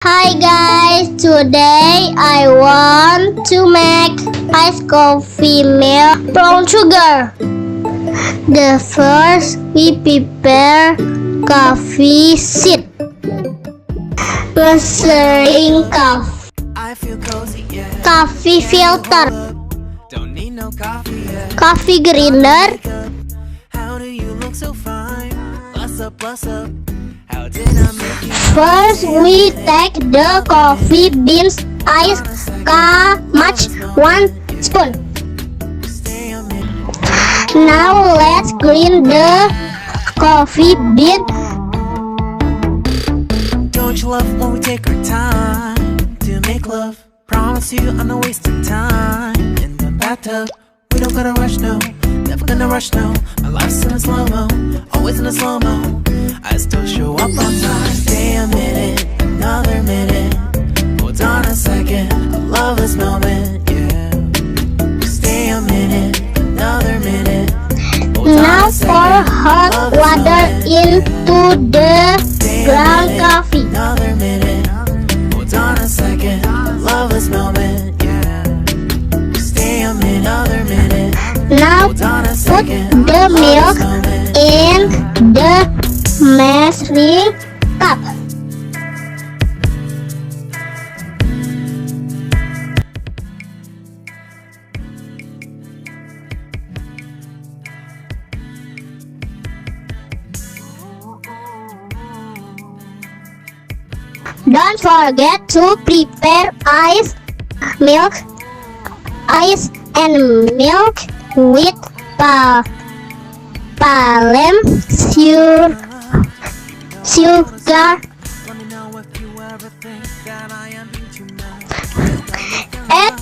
Hi guys, today I want to make iced coffee milk brown sugar. The first we prepare coffee seed. Measuring coffee filter, coffee grinder. First, we take the coffee beans, ice, much 1 spoon. Now let's grind the coffee bean. Don't you love when we take our time to make love? Promise you I'm not wasting time in the bathtub. We don't gotta rush, no, never gonna rush, no. My life's in a slow-mo, always in a slow-mo. I still show up on time. Stay a minute, another minute. Hold on a second, I love this moment, yeah. Stay a minute, another minute. Now pour hot water into the ground coffee. Another minute. Hold on a second, I love this moment, yeah. Stay a minute, another minute. Now put the milk in the measuring cup. Don't forget to prepare ice and milk with palm sugar. Add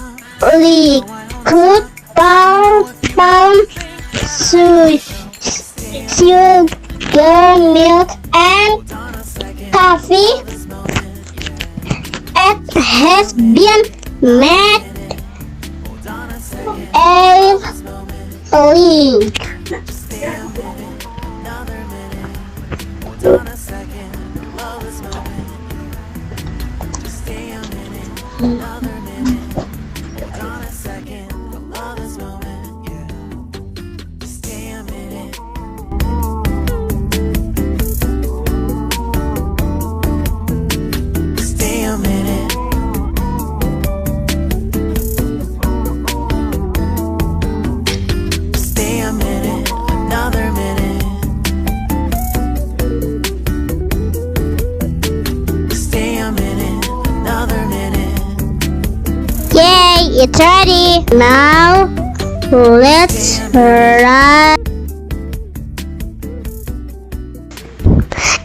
liquid palm sugar, milk, and coffee. It has been made a link. Yay, it's ready. Now let's run.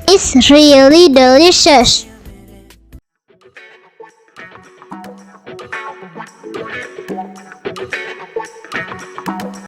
It's really delicious.